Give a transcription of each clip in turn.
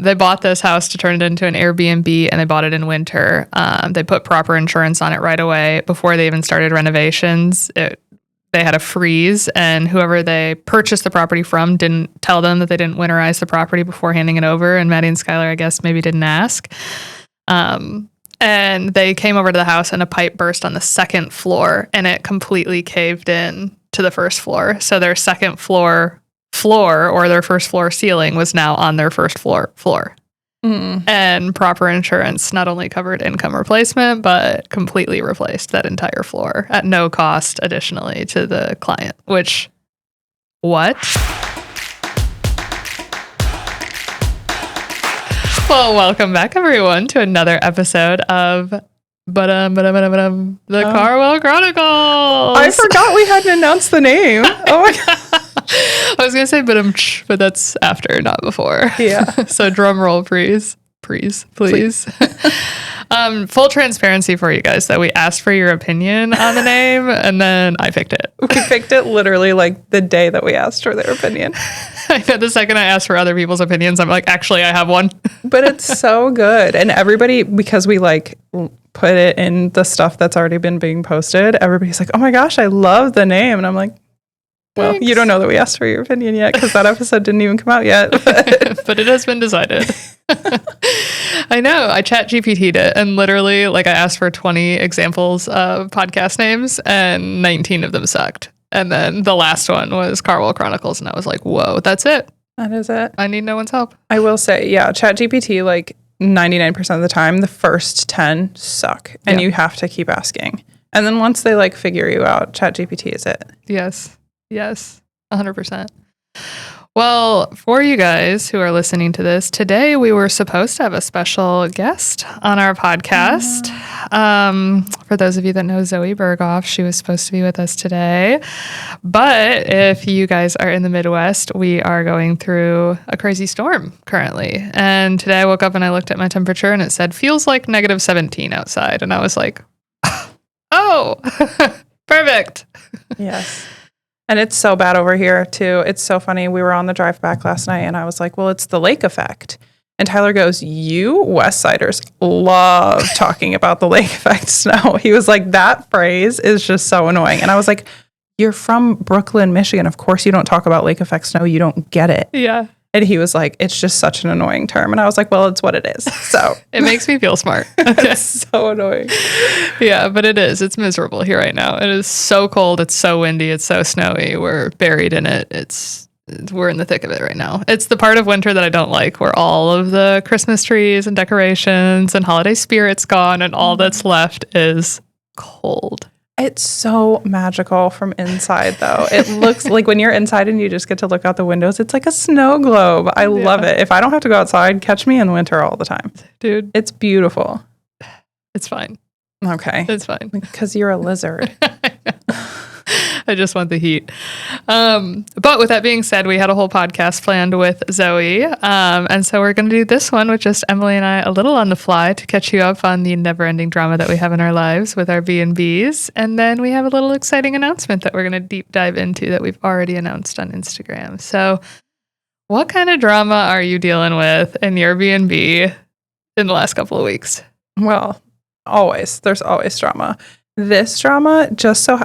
They bought this house to turn it into an Airbnb, and they bought it in winter. They put proper insurance on it right away before they even started renovations. They had a freeze, and whoever they purchased the property from didn't tell them that they didn't winterize the property before handing it over. And Matty and Skylar, I guess, maybe didn't ask. And they came over to the house, and a pipe burst on the second floor, and it completely caved in to the first floor. So their second floor or their first floor ceiling was now on their first floor. And proper insurance not only covered income replacement, but completely replaced that entire floor at no cost additionally to the client, which, what? Well, welcome back, everyone, to another episode of the KarWell Chronicles. I forgot we hadn't announced the name. Oh my God. I was going to say but that's after, not before. Yeah. So drum roll, please. Full transparency for you guys that we asked for your opinion on the name, and then I picked it. We picked it literally like the day that we asked for their opinion. I know the second I asked for other people's opinions, I'm like, actually, I have one. But it's so good. And everybody, because we like put it in the stuff that's already been being posted, everybody's like, oh my gosh, I love the name. And I'm like, well, thanks. You don't know that we asked for your opinion yet because that episode didn't even come out yet. But it has been decided. I know. I chat GPT'd it, and literally, like, I asked for 20 examples of podcast names, and 19 of them sucked. And then the last one was KarWell Chronicles, and I was like, whoa, that's it. That is it. I need no one's help. I will say, yeah, ChatGPT, like 99% of the time, the first 10 suck, and you have to keep asking. And then once they like figure you out, ChatGPT is it. Yes, 100%. Well, for you guys who are listening to this, today we were supposed to have a special guest on our podcast. For those of you that know Zoe Berghoff, she was supposed to be with us today. But if you guys are in the Midwest, we are going through a crazy storm currently. And today I woke up and I looked at my temperature and it said, feels like negative 17 outside. And I was like, oh, perfect. Yes. And it's so bad over here, too. It's so funny. We were on the drive back last night, and I was like, well, it's the lake effect. And Tyler goes, you West Siders love talking about the lake effect snow. He was like, that phrase is just so annoying. And I was like, you're from Brooklyn, Michigan. Of course you don't talk about lake effect snow. You don't get it. Yeah. And he was like, it's just such an annoying term. And I was like, well, it's what it is. So it makes me feel smart. It's so annoying. Yeah, but it is. It's miserable here right now. It is so cold. It's so windy. It's so snowy. We're buried in it. We're in the thick of it right now. It's the part of winter that I don't like, where all of the Christmas trees and decorations and holiday spirit's gone, and all that's left is cold. It's so magical from inside, though. It looks like when you're inside and you just get to look out the windows, it's like a snow globe. I love it. If I don't have to go outside, catch me in winter all the time. Dude. It's beautiful. It's fine. Okay. It's fine. Because you're a lizard. I just want the heat. But with that being said, we had a whole podcast planned with Zoe. And so we're going to do this one with just Emily and I a little on the fly to catch you up on the never-ending drama that we have in our lives with our B&Bs. And then we have a little exciting announcement that we're going to deep dive into that we've already announced on Instagram. So what kind of drama are you dealing with in your B&B in the last couple of weeks? Well, always. There's always drama. This drama,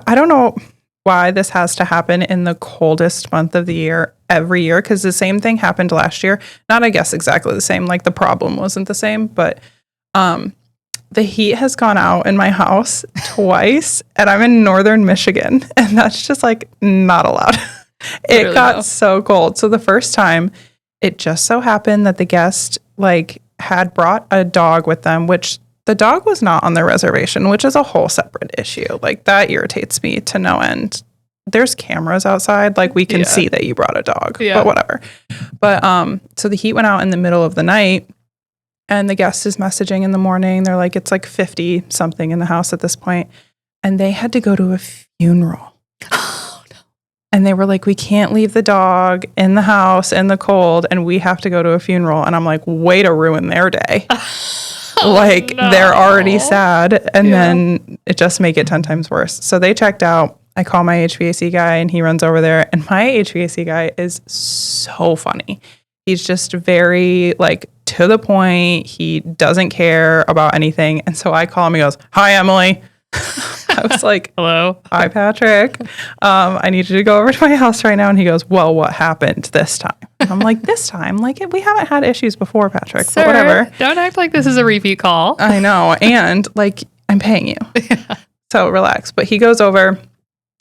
I don't know why this has to happen in the coldest month of the year every year, because the same thing happened last year. Not, I guess, exactly the same. Like, the problem wasn't the same, but the heat has gone out in my house twice, and I'm in northern Michigan, and that's just, like, not allowed. It got so cold. So the first time, it just so happened that the guest, like, had brought a dog with them, which the dog was not on their reservation, which is a whole separate issue. Like, that irritates me to no end. There's cameras outside. Like, we can see that you brought a dog, but whatever. But, so the heat went out in the middle of the night, and the guest is messaging in the morning. They're like, it's like 50 something in the house at this point. And they had to go to a funeral. Oh, no. And they were like, we can't leave the dog in the house in the cold, and we have to go to a funeral. And I'm like, way to ruin their day. They're already sad, and then it just make it 10 times worse. So they checked out. I call my HVAC guy, and he runs over there, and my HVAC guy is so funny. He's just very, like, to the point. He doesn't care about anything. And so I call him. He goes, "Hi, Emily." I was like, "Hello. Hi, Patrick. I need you to go over to my house right now." And he goes, "Well, what happened this time?" I'm like, "This time? Like, we haven't had issues before, Patrick." Sir, but whatever. Don't act like this is a repeat call. I know. And like, I'm paying you. Yeah. So relax. But he goes over,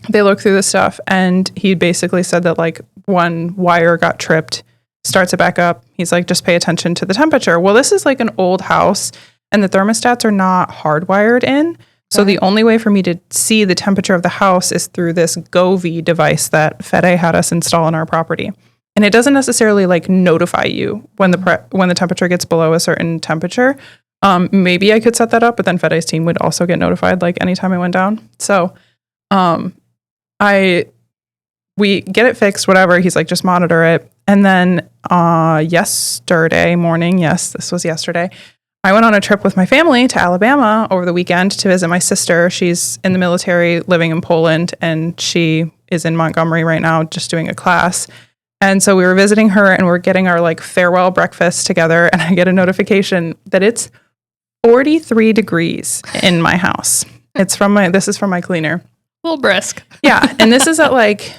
they look through the stuff, and he basically said that like one wire got tripped, starts it back up. He's like, just pay attention to the temperature. Well, this is like an old house, and the thermostats are not hardwired in. So the only way for me to see the temperature of the house is through this Govee device that Fede had us install on our property. And it doesn't necessarily like notify you when the temperature gets below a certain temperature. Maybe I could set that up, but then Fede's team would also get notified like anytime I went down. So we get it fixed, whatever. He's like, just monitor it. And then yesterday morning, yes, this was yesterday, I went on a trip with my family to Alabama over the weekend to visit my sister. She's in the military living in Poland, and she is in Montgomery right now just doing a class. And so we were visiting her, and we're getting our like farewell breakfast together, and I get a notification that it's 43 degrees in my house. This is from my cleaner. A little brisk. Yeah. And this is at like,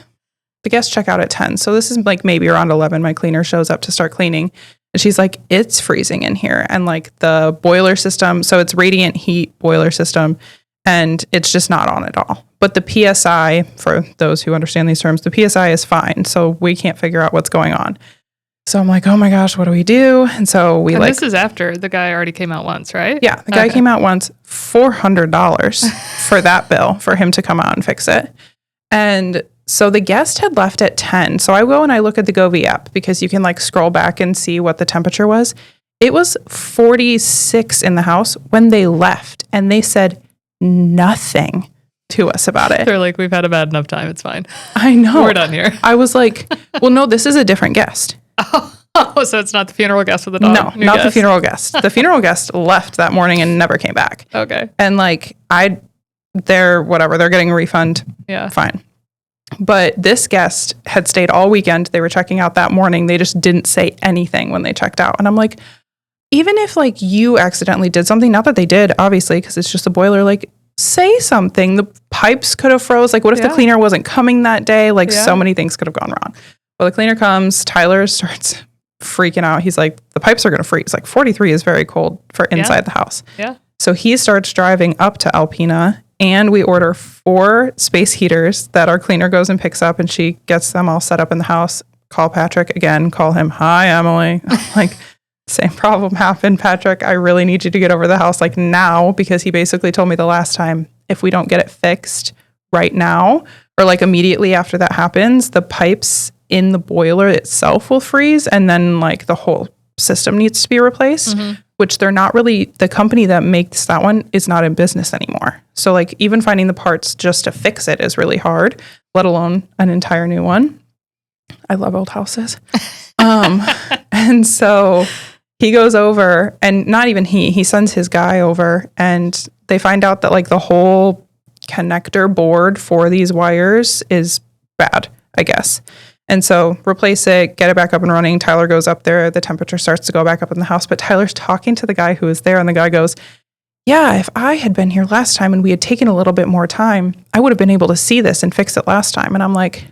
the guests check out at 10. So this is like maybe around 11, my cleaner shows up to start cleaning. And she's like, it's freezing in here. And like the boiler system, so it's radiant heat boiler system, and it's just not on at all. But the PSI, for those who understand these terms, the PSI is fine. So we can't figure out what's going on. So I'm like, oh my gosh, what do we do? And so this is after the guy already came out once, right? Yeah, the guy came out once, $400 for that bill for him to come out and fix it. And so the guest had left at 10. So I go and I look at the Govee app because you can like scroll back and see what the temperature was. It was 46 in the house when they left, and they said nothing to us about it. They're like, we've had a bad enough time. It's fine. I know. We're done here. I was like, well, no, this is a different guest. Oh, so it's not the funeral guest with the dog? No, not the funeral guest. The funeral guest left that morning and never came back. Okay. And like, they're getting a refund. Yeah. Fine. But this guest had stayed all weekend. They were checking out that morning. They just didn't say anything when they checked out. And I'm like, even if like you accidentally did something, not that they did, obviously, because it's just a boiler, like say something. The pipes could have froze. Like what if the cleaner wasn't coming that day? Like so many things could have gone wrong. Well, the cleaner comes, Tyler starts freaking out. He's like, the pipes are going to freeze. Like 43 is very cold for inside the house. Yeah. So he starts driving up to Alpena, and we order 4 space heaters that our cleaner goes and picks up, and she gets them all set up in the house. Call Patrick again, call him, "Hi, Emily." I'm like, same problem happened, Patrick. I really need you to get over the house like now, because he basically told me the last time, if we don't get it fixed right now, or like immediately after that happens, the pipes in the boiler itself will freeze, and then like the whole system needs to be replaced, which they're not really, the company that makes that one is not in business anymore. So like even finding the parts just to fix it is really hard, let alone an entire new one. I love old houses. And so he goes over, and not even he sends his guy over, and they find out that like the whole connector board for these wires is bad, I guess. And so replace it, get it back up and running. Tyler goes up there. The temperature starts to go back up in the house. But Tyler's talking to the guy who was there. And the guy goes, yeah, if I had been here last time and we had taken a little bit more time, I would have been able to see this and fix it last time. And I'm like,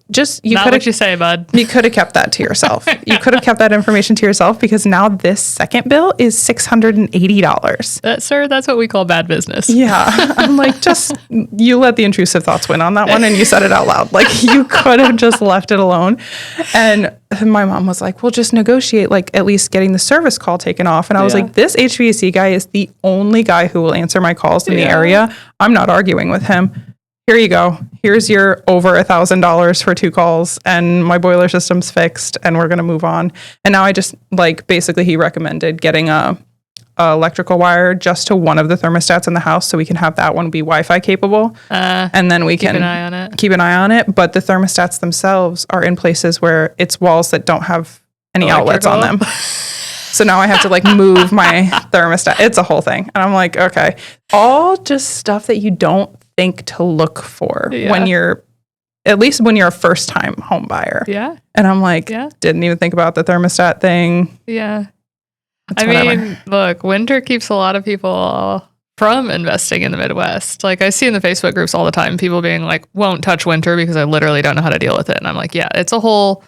not what you say, bud. You could have kept that to yourself. You could have kept that information to yourself, because now this second bill is $680. Sir, that's what we call bad business. Yeah. I'm like, just, you let the intrusive thoughts win on that one, and you said it out loud. Like, you could have just left it alone. And my mom was like, well, just negotiate, like at least getting the service call taken off. And I was like, this HVAC guy is the only guy who will answer my calls in the area. I'm not arguing with him. Here you go. Here's your over $1,000 for 2 calls, and my boiler system's fixed, and we're going to move on. And now I just basically he recommended getting a electrical wire just to one of the thermostats in the house, so we can have that one be Wi-Fi capable. And then we can keep an eye on it. But the thermostats themselves are in places where it's walls that don't have any outlets on them. So now I have to move my thermostat. It's a whole thing. And I'm like, okay, all just stuff that you don't think to look for when you're at least when you're a first time home buyer. Yeah. And I'm like, Yeah. didn't even think about the thermostat thing. Yeah. It's I whatever. mean, look, winter keeps a lot of people from investing in the Midwest. Like I see in the Facebook groups all the time, people being like, won't touch winter because I literally don't know how to deal with it. And I'm like, yeah, it's a whole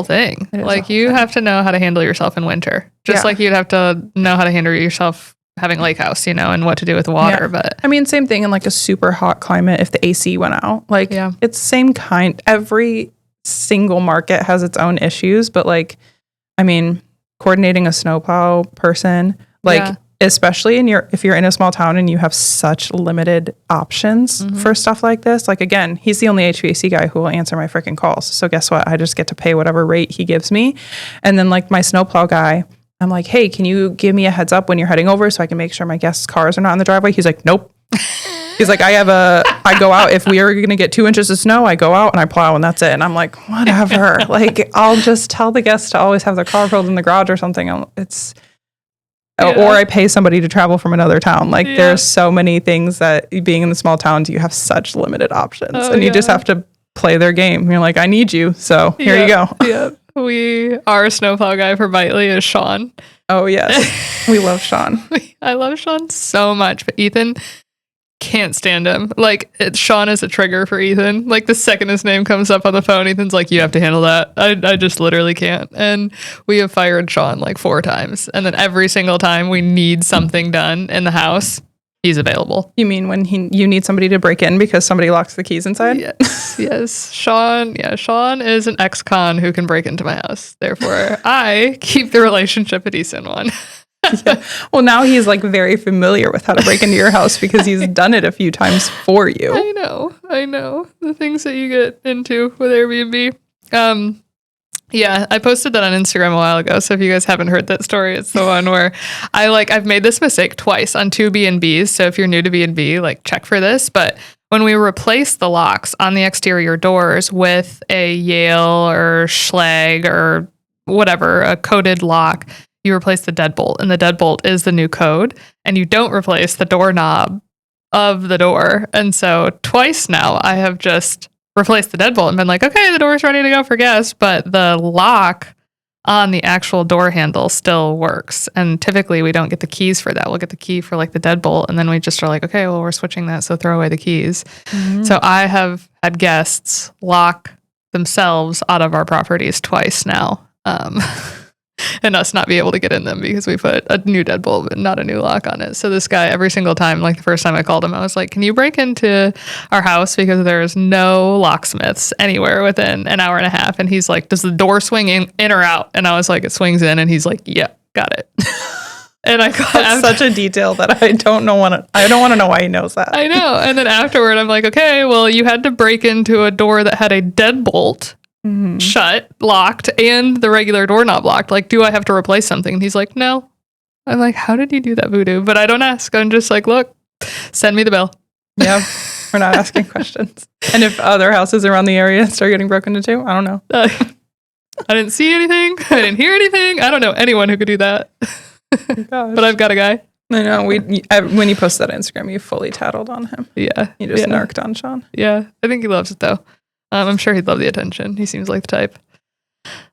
thing. Like you have to know how to handle yourself in winter, just like you'd have to know how to handle yourself having lake house, and what to do with the water. Yeah. But I mean, same thing in like a super hot climate if the AC went out. Like it's same kind. Every single market has its own issues, but like, I mean, coordinating a snowplow person, like especially if you're in a small town and you have such limited options for stuff like this. Like again, he's the only HVAC guy who will answer my freaking calls. So guess what? I just get to pay whatever rate he gives me. And then like my snowplow guy, I'm like, hey, can you give me a heads up when you're heading over so I can make sure my guests' cars are not in the driveway? He's like, nope. He's like, I go out. If we are going to get 2 inches of snow, I go out and I plow and that's it. And I'm like, whatever. Like, I'll just tell the guests to always have their car filled in the garage or something. Or I pay somebody to travel from another town. Like there's so many things that being in the small towns, you have such limited options and you just have to play their game. You're like, I need you. So here you go. Yeah. Our snowplow guy for Bitely is Sean. Oh, yes. We love Sean. I love Sean so much, but Ethan can't stand him. Like, Sean is a trigger for Ethan. Like, the second his name comes up on the phone, Ethan's like, you have to handle that. I just literally can't. And we have fired Sean like 4 times. And then every single time we need something done in the house, he's available. You mean when you need somebody to break in because somebody locks the keys inside? Yes. Sean is an ex-con who can break into my house. Therefore, I keep the relationship a decent one. Well, now he's like very familiar with how to break into your house because he's done it a few times for you. I know. The things that you get into with Airbnb. Yeah, I posted that on Instagram a while ago. So if you guys haven't heard that story, it's the one where I've made this mistake twice on 2 B&Bs. So if you're new to B&B, like check for this. But when we replace the locks on the exterior doors with a Yale or Schlag or whatever, a coated lock, you replace the deadbolt, and the deadbolt is the new code, and you don't replace the doorknob of the door. And so twice now I have just replaced the deadbolt and been like, okay, the door's ready to go for guests, but the lock on the actual door handle still works. And typically we don't get the keys for that. We'll get the key for like the deadbolt, and then we just are like, okay, well, we're switching that, so throw away the keys. So I have had guests lock themselves out of our properties twice now. And us not be able to get in them because we put a new deadbolt but not a new lock on it. So this guy, every single time, like the first time I called him, I was like, can you break into our house because there's no locksmiths anywhere within an hour and a half? And he's like, does the door swing in or out? And I was like, it swings in. And he's like, yeah, got it. And that's such a detail that I don't want to know why he knows that. I know. And then afterward, I'm like, okay, well, you had to break into a door that had a deadbolt shut, locked, and the regular doorknob locked. Like, do I have to replace something? And he's like, no. I'm like, how did you do that, voodoo? But I don't ask. I'm just like, look, send me the bill. Yeah, we're not asking questions. And if other houses around the area start getting broken into, I don't know. I didn't see anything. I didn't hear anything. I don't know anyone who could do that. But I've got a guy. I know. When you posted that on Instagram, you fully tattled on him. Yeah. You just narked on Sean. Yeah. I think he loves it, though. I'm sure he'd love the attention. He seems like the type.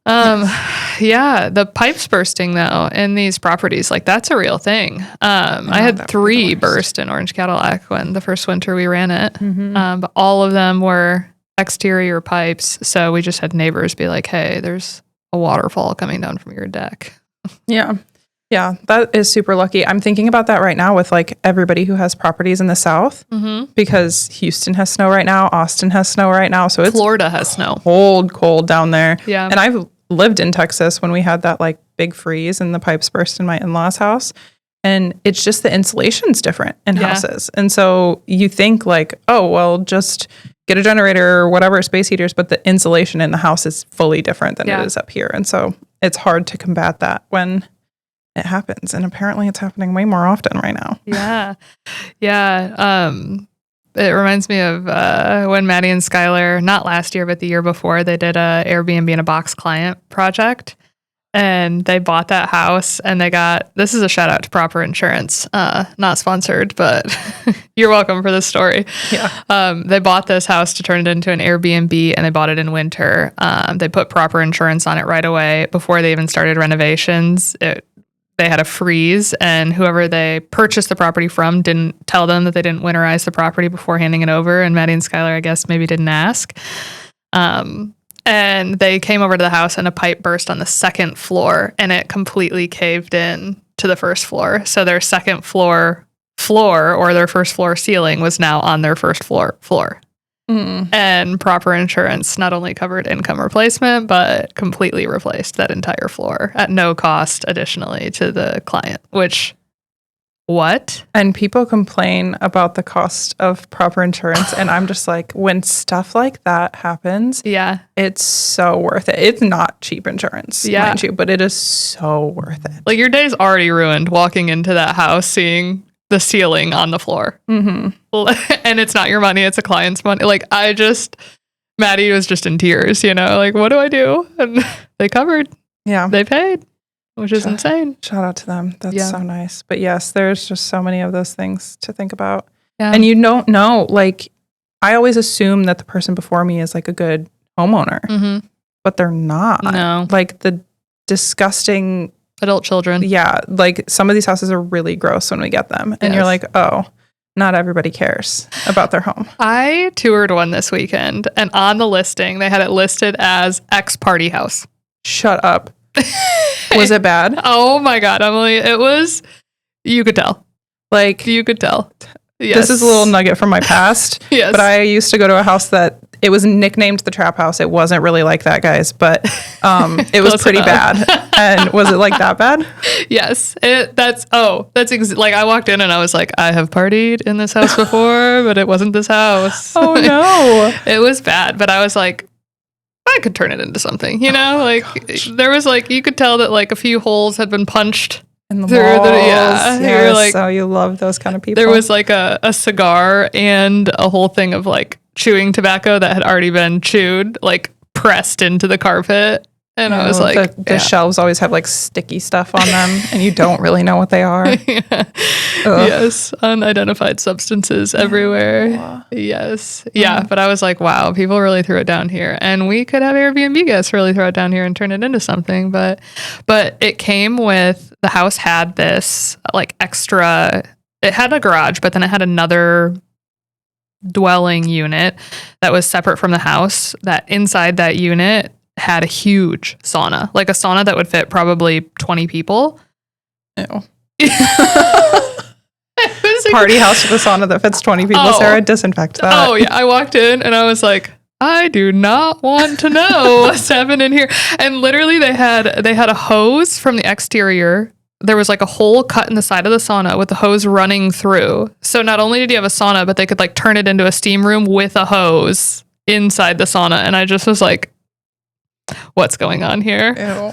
Yeah, the pipes bursting though in these properties, like that's a real thing. I had 3 burst in Orange Cadillac when the first winter we ran it. But all of them were exterior pipes. So we just had neighbors be like, hey, there's a waterfall coming down from your deck. Yeah. Yeah, that is super lucky. I'm thinking about that right now with like everybody who has properties in the South because Houston has snow right now. Austin has snow right now. So it's Florida has snow. Cold down there. Yeah. And I've lived in Texas when we had that like big freeze and the pipes burst in my in-laws' house. And it's just the insulation's different in houses. And so you think like, oh, well, just get a generator or whatever, space heaters. But the insulation in the house is fully different than it is up here. And so it's hard to combat that when it happens. And apparently it's happening way more often right now. Yeah. It reminds me of when Matty and Skylar, not last year, but the year before, they did a Airbnb in a box client project. and they bought that house, and this is a shout out to Proper Insurance, not sponsored, but you're welcome for this story. Yeah. They bought this house to turn it into an Airbnb, and they bought it in winter. They put proper insurance on it right away before they even started renovations. They had a freeze, and whoever they purchased the property from didn't tell them that they didn't winterize the property before handing it over. And Matty and Skylar, I guess, maybe didn't ask. And they came over to the house, and a pipe burst on the second floor, and it completely caved in to the first floor. So their second floor or their first floor ceiling was now on their first floor. And Proper Insurance not only covered income replacement, but completely replaced that entire floor at no cost additionally to the client, which... What? And people complain about the cost of proper insurance. And I'm just like, when stuff like that happens, yeah, it's so worth it. It's not cheap insurance, mind you, but it is so worth it. Like, your day's already ruined walking into that house, seeing the ceiling on the floor. Mm-hmm. And it's not your money, it's a client's money. Like, Matty was just in tears, like, what do I do? And they covered. Yeah. They paid. Which is insane. Shout out to them. That's so nice. But yes, there's just so many of those things to think about. Yeah. And you don't know, like, I always assume that the person before me is like a good homeowner, but they're not. No. Like, the disgusting adult children. Yeah. Like, some of these houses are really gross when we get them. And you're like, oh, not everybody cares about their home. I toured one this weekend, and on the listing, they had it listed as ex-party house. Shut up. Was it bad? Oh my God, Emily. It was, you could tell. Like, you could tell. Yes. This is a little nugget from my past. Yes. But I used to go to a house that it was nicknamed the Trap House. It wasn't really like that, guys, but it was pretty bad. And was it like that bad? Yes. Like, I walked in and I was like, I have partied in this house before, but it wasn't this house. Oh no. It was bad, but I was like, I could turn it into something, there was like, you could tell that like a few holes had been punched in the through walls. You're like, so you love those kind of people. There was like a cigar and a whole thing of like chewing tobacco that had already been chewed, like pressed into the carpet. And I was like, the shelves always have like sticky stuff on them and you don't really know what they are. Yes. Unidentified substances everywhere. Yes. Yeah. But I was like, wow, people really threw it down here, and we could have Airbnb guests really throw it down here and turn it into something. But it came with, the house had this like extra, it had a garage, but then it had another dwelling unit that was separate from the house, that inside that unit had a huge sauna, like a sauna that would fit probably 20 people. Ew. Party house with a sauna that fits 20 people. Sarah, disinfect that. Oh yeah, I walked in and I was like, I do not want to know what's happening here. And literally they had a hose from the exterior. There was like a hole cut in the side of the sauna with the hose running through. So not only did you have a sauna, but they could like turn it into a steam room with a hose inside the sauna. And I just was like, what's going on here? Ew.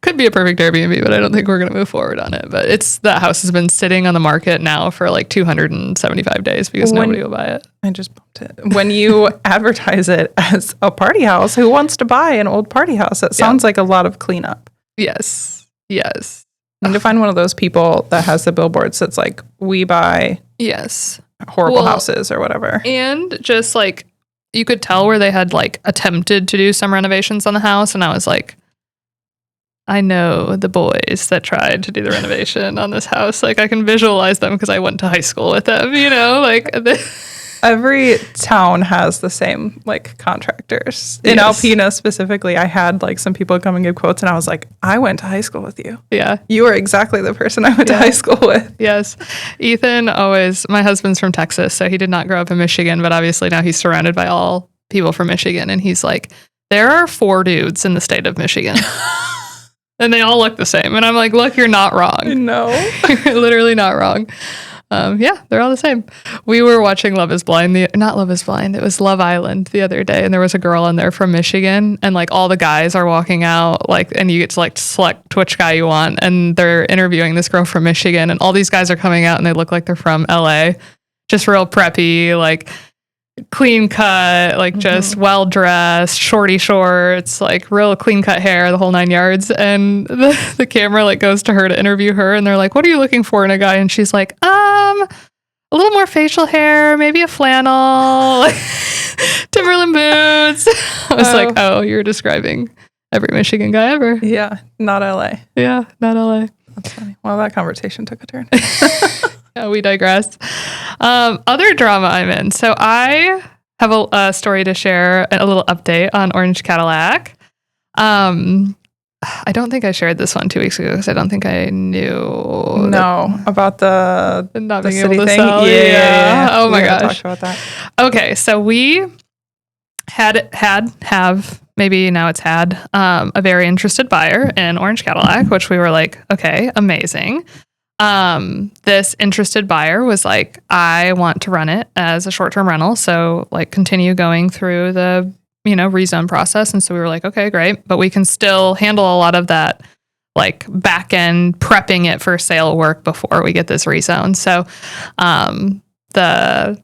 Could be a perfect Airbnb, but I don't think we're going to move forward on it. But that house has been sitting on the market now for like 275 days because nobody will buy it. I just bumped it. When you advertise it as a party house, who wants to buy an old party house? That sounds like a lot of cleanup. Yes. Yes. You need to find one of those people that has the billboards that's like, we buy horrible houses or whatever. And just like, you could tell where they had like attempted to do some renovations on the house. And I was like, I know the boys that tried to do the renovation on this house. Like, I can visualize them because I went to high school with them, like every town has the same like contractors. In Alpena specifically, I had like some people come and give quotes and I was like, I went to high school with you. Yeah. You are exactly the person I went to high school with. Yes. Ethan my husband's from Texas, so he did not grow up in Michigan, but obviously now he's surrounded by all people from Michigan. And he's like, there are 4 dudes in the state of Michigan. And they all look the same. And I'm like, look, you're not wrong. No. You're literally not wrong. They're all the same. We were watching Love is Blind. Not Love is Blind. It was Love Island the other day. And there was a girl on there from Michigan. And like all the guys are walking out, like, and you get to like select which guy you want. And they're interviewing this girl from Michigan. And all these guys are coming out and they look like they're from LA. Just real preppy, like clean cut, like just well dressed, shorty shorts, like real clean cut hair, the whole 9 yards. And the camera like goes to her to interview her, and they're like, "What are you looking for in a guy?" And she's like, a little more facial hair, maybe a flannel, like Timberland boots. I was like, oh, you're describing every Michigan guy ever. Yeah, not LA. Yeah, not LA. That's funny. Well, that conversation took a turn. Yeah, we digress. Other drama I'm in. So I have a story to share, a little update on Orange Cadillac. I don't think I shared this one 2 weeks ago because I don't think I knew. No, about the not the being city able to thing. sell. Yeah. Oh my gosh. Talk about that. Okay, so we have maybe now it's had a very interested buyer in Orange Cadillac, which we were like, okay, amazing. This interested buyer was like, I want to run it as a short-term rental, so like continue going through the rezone process. And so we were like, okay, great, but we can still handle a lot of that like back end prepping it for sale work before we get this rezone. So the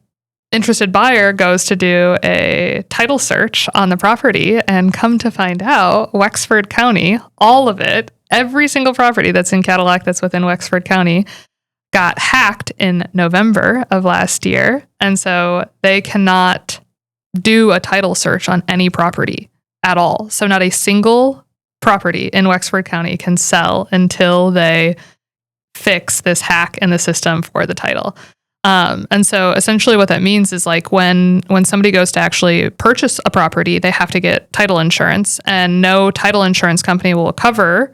interested buyer goes to do a title search on the property, and come to find out Wexford County, all of it, every single property that's in Cadillac that's within Wexford County got hacked in November of last year. And so they cannot do a title search on any property at all. So not a single property in Wexford County can sell until they fix this hack in the system for the title. And so essentially what that means is like when somebody goes to actually purchase a property, they have to get title insurance, and no title insurance company will cover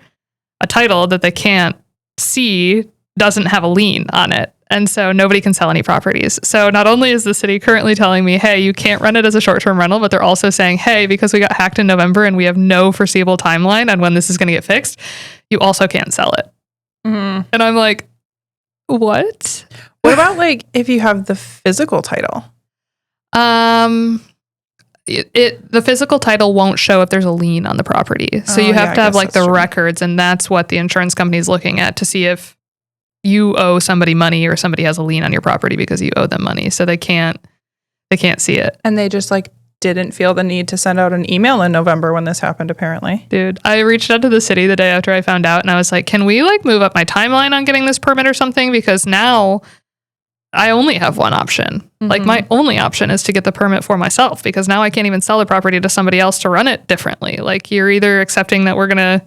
a title that they can't see doesn't have a lien on it. And so nobody can sell any properties. So not only is the city currently telling me, hey, you can't run it as a short-term rental, but they're also saying, hey, because we got hacked in November and we have no foreseeable timeline on when this is going to get fixed, you also can't sell it. And I'm like, what? What about like if you have the physical title? The physical title won't show if there's a lien on the property. So you have to have like the records, and that's what the insurance company is looking at to see if you owe somebody money or somebody has a lien on your property because you owe them money. So they can't see it. And they just like didn't feel the need to send out an email in November when this happened, apparently. Dude, I reached out to the city the day after I found out, and I was like, can we like move up my timeline on getting this permit or something? Because now I only have one option. Like my only option is to get the permit for myself, because now I can't even sell the property to somebody else to run it differently. Like you're either accepting that we're going to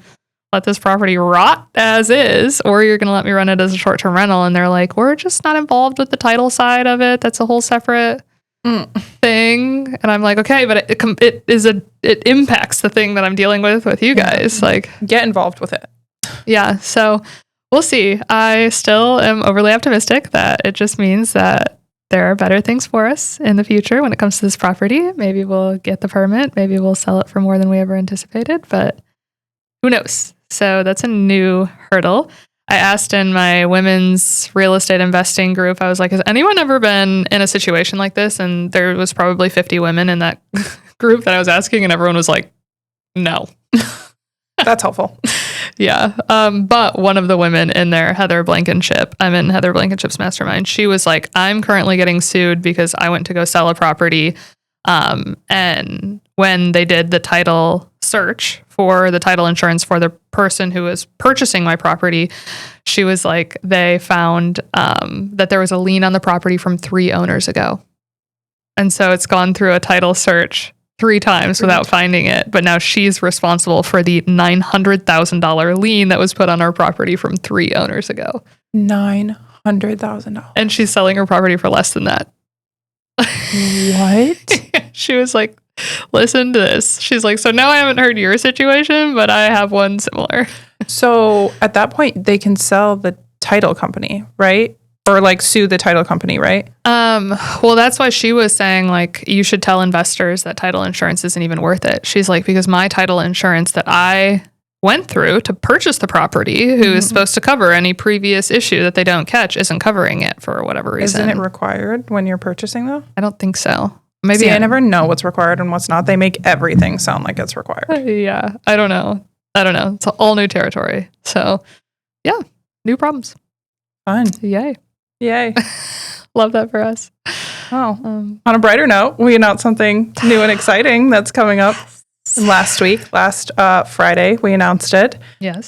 let this property rot as is, or you're going to let me run it as a short-term rental. And they're like, we're just not involved with the title side of it. That's a whole separate thing. And I'm like, okay, but it impacts the thing that I'm dealing with you guys. Like, get involved with it. Yeah. So we'll see. I still am overly optimistic that it just means that there are better things for us in the future when it comes to this property. Maybe we'll get the permit. Maybe we'll sell it for more than we ever anticipated, but who knows? So that's a new hurdle. I asked in my women's real estate investing group, I was like, has anyone ever been in a situation like this? And there was probably 50 women in that group that I was asking, and everyone was like, no. That's helpful. Yeah. But one of the women in there, Heather Blankenship, I'm in Heather Blankenship's mastermind. She was like, I'm currently getting sued because I went to go sell a property. And when they did the title search for the title insurance for the person who was purchasing my property, she was like, they found that there was a lien on the property from 3 owners ago. And so it's gone through a title search 3 times without finding it. But now she's responsible for the $900,000 lien that was put on our property from 3 owners ago. $900,000. And she's selling her property for less than that. What? She was like, listen to this. She's like, so now I haven't heard your situation, but I have one similar. So at that point, they can sell the title company, right? Or like sue the title company, right? Well, that's why she was saying like, you should tell investors that title insurance isn't even worth it. She's like, because my title insurance that I went through to purchase the property, who is supposed to cover any previous issue that they don't catch, isn't covering it for whatever reason. Isn't it required when you're purchasing though? I don't think so. Maybe See, I never know what's required and what's not. They make everything sound like it's required. Yeah, I don't know. It's all new territory. So yeah, new problems. Fun. Yay. Yay. Love that for us. Oh, on a brighter note, we announced something new and exciting that's coming up last Friday. We announced it. Yes.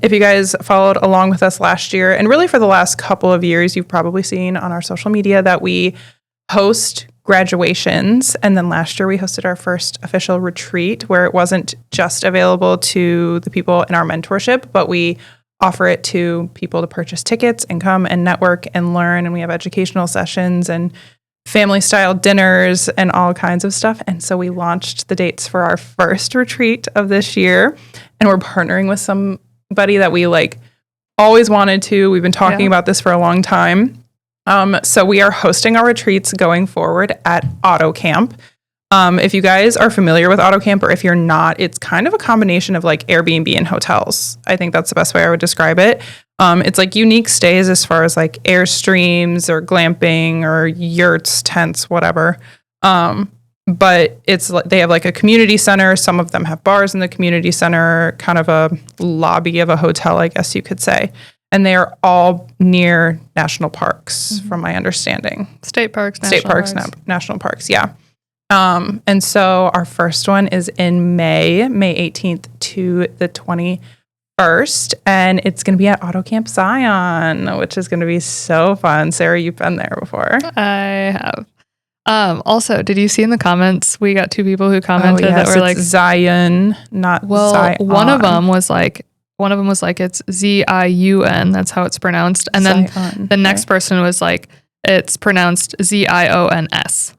If you guys followed along with us last year, and really for the last couple of years, you've probably seen on our social media that we host graduations. And then last year we hosted our first official retreat where it wasn't just available to the people in our mentorship, but we offer it to people to purchase tickets and come and network and learn. And we have educational sessions and family style dinners and all kinds of stuff. And so we launched the dates for our first retreat of this year. And we're partnering with somebody that we always wanted to. We've been talking about this for a long time. So we are hosting our retreats going forward at AutoCamp. If you guys are familiar with AutoCamp, or if you're not, it's kind of a combination of Airbnb and hotels. I think that's the best way I would describe it. It's unique stays as far as Airstreams or glamping or yurts, tents, whatever. But they have a community center. Some of them have bars in the community center, kind of a lobby of a hotel, I guess you could say. And they are all near national parks, from my understanding. State parks, national parks, yeah. And so our first one is in May 18th to the 21st. And it's going to be at AutoCamp Zion, which is going to be so fun. Sarah, you've been there before. I have. Also, did you see in the comments, we got two people who commented that were Zion, not Zion. One of them was it's Ziun. That's how it's pronounced. And then Zion, the next person was it's pronounced Zions.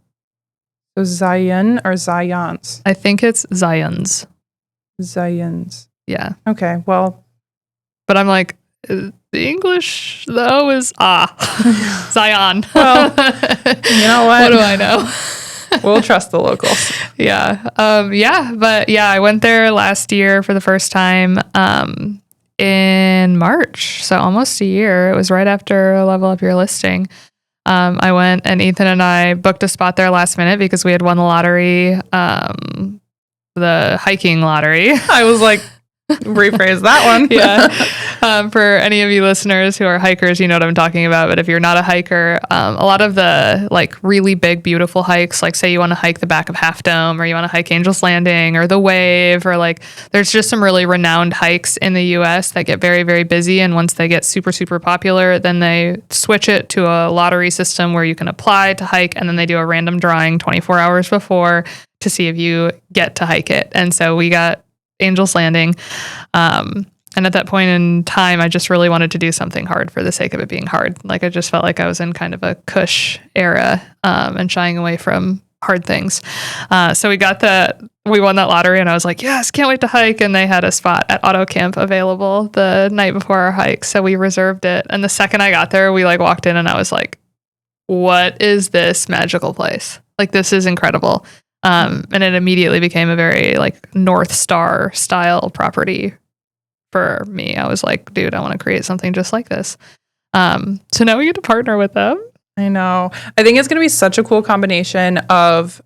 So Zion or Zions? I think it's Zions. Zions. Yeah. Okay. Well, but I'm the English though is Zion. Well, you know what? What do I know? We'll trust the locals. Yeah. I went there last year for the first time in March. So almost a year. It was right after Level Up Your Listing. I went and Ethan and I booked a spot there last minute because we had won the lottery, the hiking lottery. I was rephrase that one. Yeah. For any of you listeners who are hikers, you know what I'm talking about. But if you're not a hiker, a lot of the really big, beautiful hikes, say you want to hike the back of Half Dome, or you want to hike Angel's Landing or the Wave, or there's just some really renowned hikes in the US that get very, very busy. And once they get super, super popular, then they switch it to a lottery system where you can apply to hike, and then they do a random drawing 24 hours before to see if you get to hike it. And so we got Angel's Landing. And at that point in time, I just really wanted to do something hard for the sake of it being hard. I just felt like I was in kind of a cush era, and shying away from hard things. So we won that lottery, and I was yes, can't wait to hike. And they had a spot at AutoCamp available the night before our hike. So we reserved it. And the second I got there, we walked in and I was what is this magical place? This is incredible. And it immediately became a very North Star style property for me. I was dude, I want to create something just like this. So now we get to partner with them. I know. I think it's going to be such a cool combination of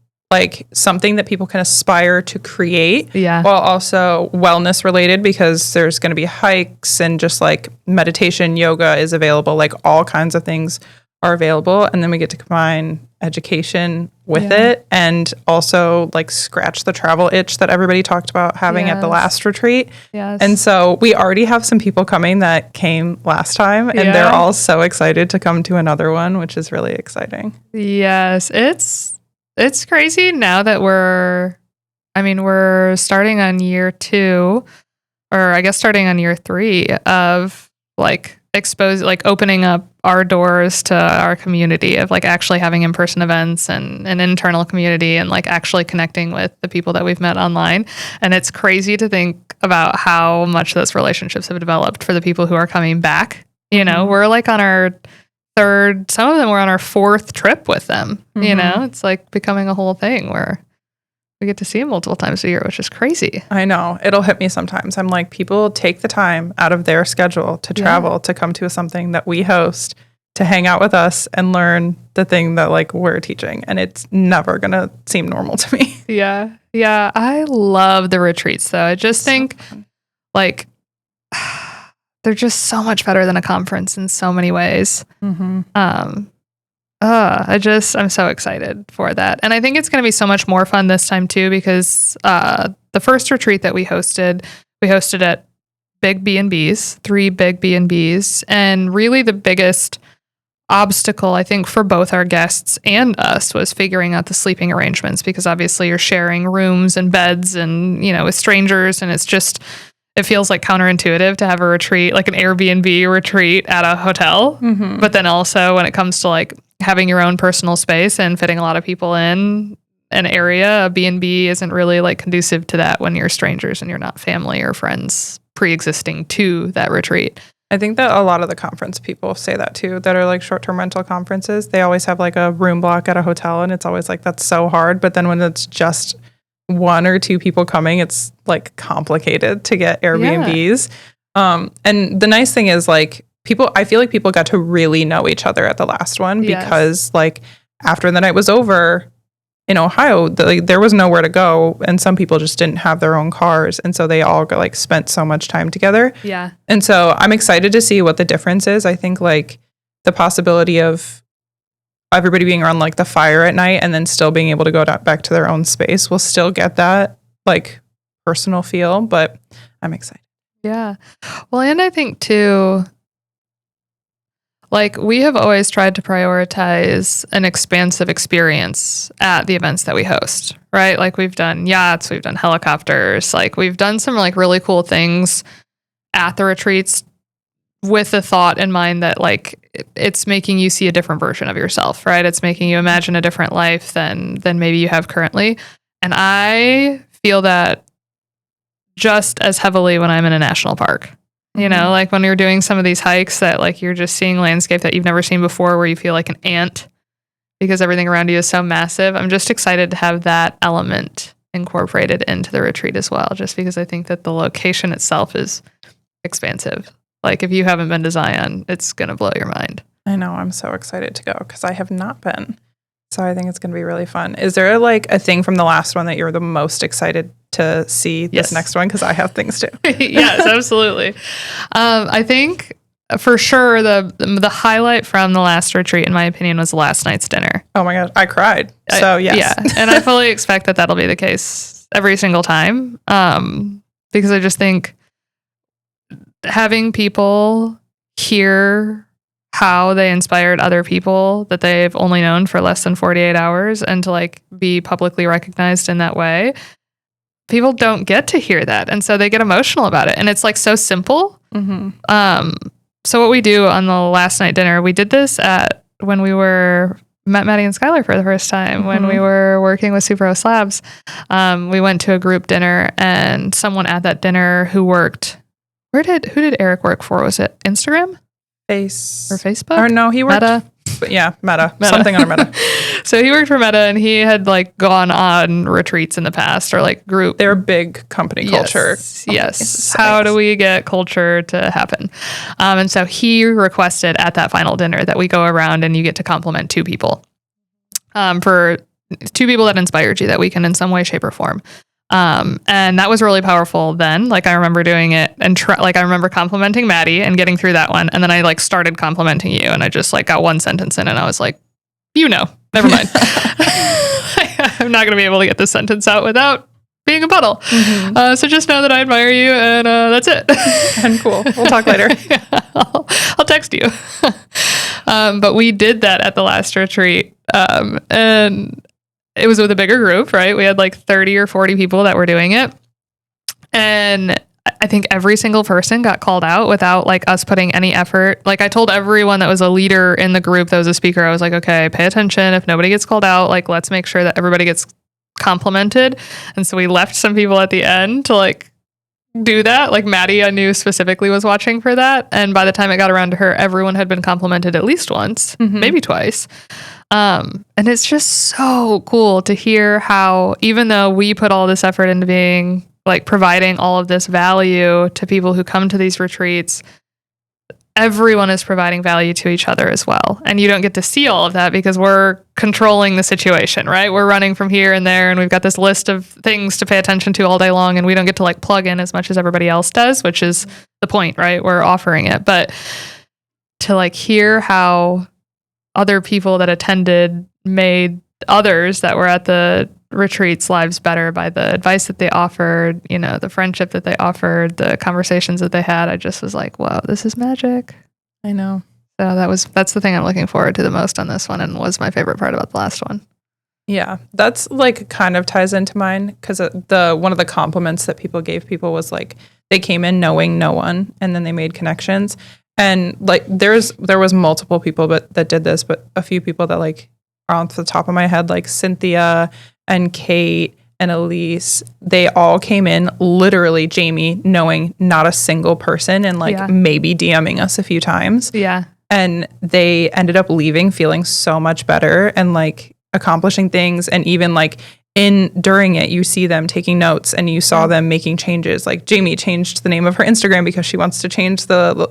something that people can aspire to create, while also wellness related, because there's going to be hikes and just meditation, yoga is available. All kinds of things are available. And then we get to combine education with it, and also scratch the travel itch that everybody talked about having at the last retreat. Yes. And so we already have some people coming that came last time, and they're all so excited to come to another one, which is really exciting. Yes. It's crazy now that we're starting on year 2, or I guess starting on year 3 of opening up our doors to our community of actually having in-person events and an internal community, and actually connecting with the people that we've met online. And it's crazy to think about how much those relationships have developed for the people who are coming back. We're on our 3rd, some of them were on our 4th trip with them. It's becoming a whole thing where we get to see them multiple times a year, which is crazy. I know. It'll hit me sometimes. I'm people take the time out of their schedule to travel, to come to something that we host, to hang out with us and learn the thing that we're teaching. And it's never going to seem normal to me. Yeah. Yeah. I love the retreats though. I just think they're just so much better than a conference in so many ways. Mm-hmm. I'm so excited for that. And I think it's going to be so much more fun this time too, because the first retreat that we hosted at big B&Bs, 3 big B&Bs. And really the biggest obstacle, I think, for both our guests and us was figuring out the sleeping arrangements, because obviously you're sharing rooms and beds and, with strangers. And it feels like counterintuitive to have a retreat, like an Airbnb retreat at a hotel. Mm-hmm. But then also when it comes to like having your own personal space and fitting a lot of people in an area, a B&B isn't really like conducive to that when you're strangers and you're not family or friends pre-existing to that retreat. I think that a lot of the conference people say that too, that are like short-term rental conferences. They always have like a room block at a hotel, and it's always like, that's so hard. But then when it's just 1 or 2 people coming, it's like complicated to get Airbnbs. Yeah. And the nice thing is like I feel like people got to really know each other at the last one, because like after the night was over in Ohio, there was nowhere to go, and some people just didn't have their own cars, and so they all spent so much time together. Yeah. And so I'm excited to see what the difference is. I think like the possibility of everybody being around like the fire at night and then still being able to go back to their own space will still get that like personal feel, but I'm excited. Yeah. Well, and I think too, like we have always tried to prioritize an expansive experience at the events that we host, right? Like we've done yachts, we've done helicopters, like we've done some like really cool things at the retreats with the thought in mind that like it's making you see a different version of yourself, right? It's making you imagine a different life than maybe you have currently. And I feel that just as heavily when I'm in a national park. Like when you're doing some of these hikes that like you're just seeing landscape that you've never seen before, where you feel like an ant because everything around you is so massive. I'm just excited to have that element incorporated into the retreat as well, just because I think that the location itself is expansive. Like if you haven't been to Zion, it's going to blow your mind. I know. I'm so excited to go because I have not been. So I think it's going to be really fun. Is there like a thing from the last one that you're the most excited to see this next one? Because I have things too. Yes, absolutely. I think for sure the highlight from the last retreat, in my opinion, was last night's dinner. Oh my gosh, I cried. So yes. Yeah, and I fully expect that that'll be the case every single time, because I just think having people hear how they inspired other people that they've only known for less than 48 hours and to like be publicly recognized in that way. People don't get to hear that. And so they get emotional about it. And it's like so simple. Mm-hmm. So what we do on the last night dinner, we did this when we met Matty and Skylar for the first time, mm-hmm. when we were working with Super Host Labs. We went to a group dinner, and someone at that dinner who worked, who did Eric work for? Was it Instagram? Or Facebook? Or no, he worked Meta. Meta. Something on Meta. So he worked for Meta, and he had like gone on retreats in the past, or like group. They're a big company culture. Yes. How do we get culture to happen? And so he requested at that final dinner that we go around and you get to compliment 2 people. For 2 people that inspired you that weekend in some way, shape, or form. And that was really powerful then. Like I remember doing it and I remember complimenting Matty and getting through that one. And then I like started complimenting you, and I just like got 1 sentence in and I was like, never mind. I'm not going to be able to get this sentence out without being a puddle. Mm-hmm. So just know that I admire you, and that's it. And cool. We'll talk later. Yeah, I'll text you. But we did that at the last retreat. And it was with a bigger group, right? We had like 30 or 40 people that were doing it. And I think every single person got called out without like us putting any effort. Like I told everyone that was a leader in the group that was a speaker, I was like, okay, pay attention. If nobody gets called out, like let's make sure that everybody gets complimented. And so we left some people at the end to like do that. Like Matty, I knew specifically was watching for that. And by the time it got around to her, everyone had been complimented at least once, mm-hmm. maybe twice. And it's just so cool to hear how, even though we put all this effort into being like providing all of this value to people who come to these retreats, everyone is providing value to each other as well. And you don't get to see all of that because we're controlling the situation, right? We're running from here and there, and we've got this list of things to pay attention to all day long, and we don't get to like plug in as much as everybody else does, which is the point, right? We're offering it. But to like hear how other people that attended made others that were at the retreats lives better by the advice that they offered, you know, the friendship that they offered, the conversations that they had. I just was like, wow, this is magic. I know. So that's the thing I'm looking forward to the most on this one, and was my favorite part about the last one. Yeah, that's like kind of ties into mine, because one of the compliments that people gave people was like they came in knowing no one, and then they made connections. And like there was multiple people that did this, but a few people that like are off the top of my head, like Cynthia and Kate and Elise, they all came in literally, Jamie, knowing not a single person, and like maybe DMing us a few times. Yeah. And they ended up leaving feeling so much better and like accomplishing things. And even like during it, you see them taking notes and you saw them making changes. Like Jamie changed the name of her Instagram because she wants to change the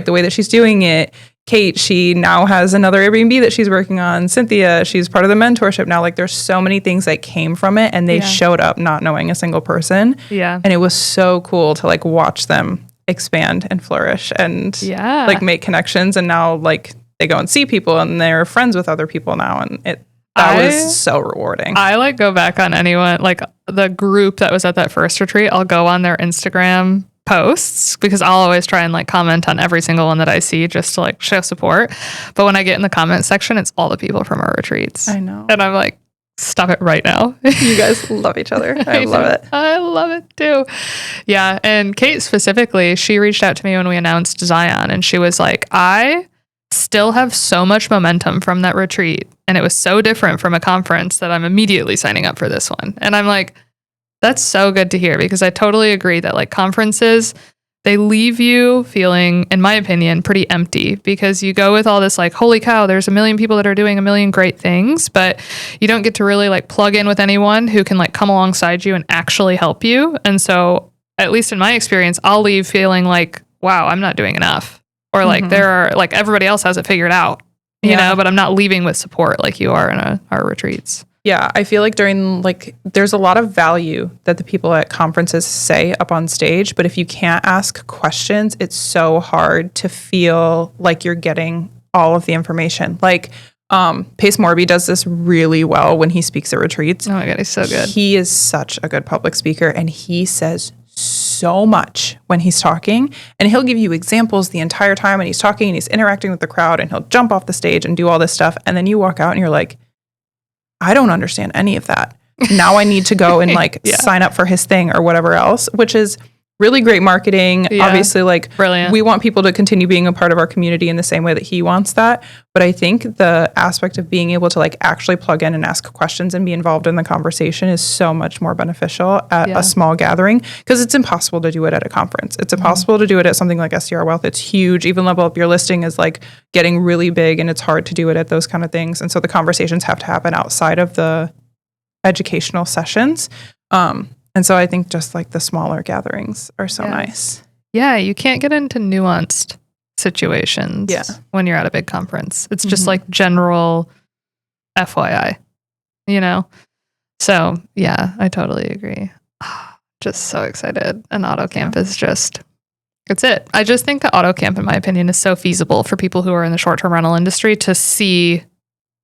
way that she's doing it. Kate, she now has another Airbnb that she's working on. Cynthia, she's part of the mentorship now. Like there's so many things that came from it, and they showed up not knowing a single person. Yeah. And it was so cool to like watch them expand and flourish and like make connections. And now like they go and see people and they're friends with other people now. And that was so rewarding. I like go back on anyone, like the group that was at that first retreat. I'll go on their Instagram posts because I'll always try and like comment on every single one that I see just to like show support. But when I get in the comment section, it's all the people from our retreats. I know. And I'm like, stop it right now. You guys love each other. I love it. I love it too. Yeah. And Kate specifically, she reached out to me when we announced Zion, and she was like, I still have so much momentum from that retreat, and it was so different from a conference that I'm immediately signing up for this one. And I'm like, that's so good to hear, because I totally agree that like conferences, they leave you feeling, in my opinion, pretty empty, because you go with all this like, holy cow, there's a million people that are doing a million great things, but you don't get to really like plug in with anyone who can like come alongside you and actually help you. And so at least in my experience, I'll leave feeling like, wow, I'm not doing enough. Or like there are like everybody else has it figured out, you know, but I'm not leaving with support like you are in our retreats. Yeah, I feel like during like there's a lot of value that the people at conferences say up on stage, but if you can't ask questions, it's so hard to feel like you're getting all of the information. Like Pace Morby does this really well when he speaks at retreats. Oh my God, he's so good. He is such a good public speaker, and he says so much when he's talking, and he'll give you examples the entire time, and he's talking and he's interacting with the crowd, and he'll jump off the stage and do all this stuff. And then you walk out and you're like, I don't understand any of that. Now I need to go and like sign up for his thing or whatever else, which is really great marketing. Yeah. Obviously, like brilliant. We want people to continue being a part of our community in the same way that he wants that. But I think the aspect of being able to like actually plug in and ask questions and be involved in the conversation is so much more beneficial at a small gathering, because it's impossible to do it at a conference. It's impossible to do it at something like SDR Wealth. It's huge. Even Level Up Your Listing is like getting really big, and it's hard to do it at those kind of things. And so the conversations have to happen outside of the educational sessions. And so I think just like the smaller gatherings are so nice. Yeah, you can't get into nuanced situations when you're at a big conference. It's just like general FYI, you know? So yeah, I totally agree. Just so excited. And AutoCamp is just, it's it. I just think that AutoCamp, in my opinion, is so feasible for people who are in the short-term rental industry to see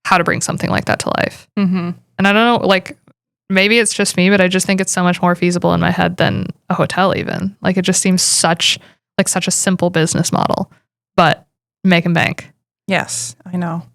how to bring something like that to life. Mm-hmm. And I don't know, like, maybe it's just me, but I just think it's so much more feasible in my head than a hotel even. Like it just seems such a simple business model, but make and bank. Yes, I know.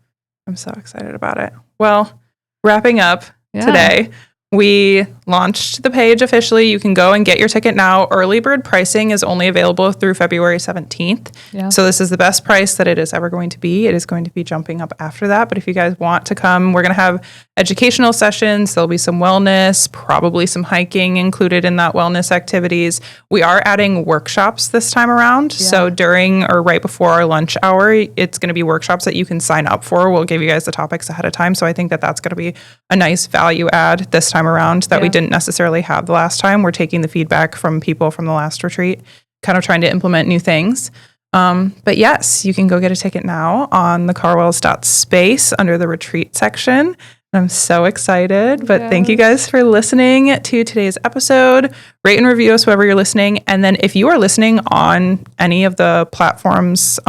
I'm so excited about it. Well, wrapping up today, we launched the page officially. You can go and get your ticket now. Early bird pricing is only available through February 17th. Yeah. So this is the best price that it is ever going to be. It is going to be jumping up after that. But if you guys want to come, we're going to have educational sessions. There'll be some wellness, probably some hiking included in that wellness activities. We are adding workshops this time around. Yeah. So during or right before our lunch hour, it's going to be workshops that you can sign up for. We'll give you guys the topics ahead of time. So I think that that's going to be a nice value add this time around that we didn't necessarily have the last time. We're taking the feedback from people from the last retreat, kind of trying to implement new things. But yes, you can go get a ticket now on the carwells.space under the retreat section. I'm so excited, but thank you guys for listening to today's episode. Rate and review us wherever you're listening. And then if you are listening on any of the platforms,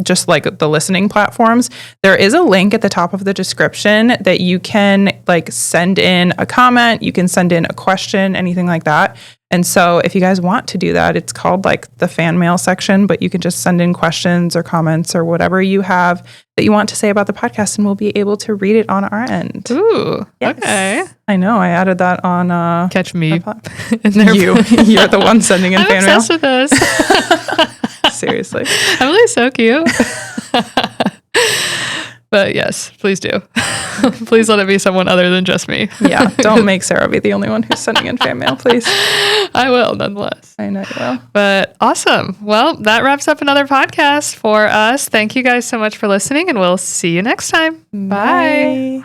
just like the listening platforms, there is a link at the top of the description that you can like send in a comment, you can send in a question, anything like that. And so if you guys want to do that, it's called like the fan mail section, but you can just send in questions or comments or whatever you have that you want to say about the podcast, and we'll be able to read it on our end. Ooh, yes. Okay. I know. I added that on. Catch me. In there. You're the one sending in I'm fan mail. obsessed with this. Seriously. Emily's so cute. But yes, please do. Please let it be someone other than just me. Yeah, don't make Sarah be the only one who's sending in fan mail, please. I will, nonetheless. I know you will. But awesome. Well, that wraps up another podcast for us. Thank you guys so much for listening, and we'll see you next time. Bye.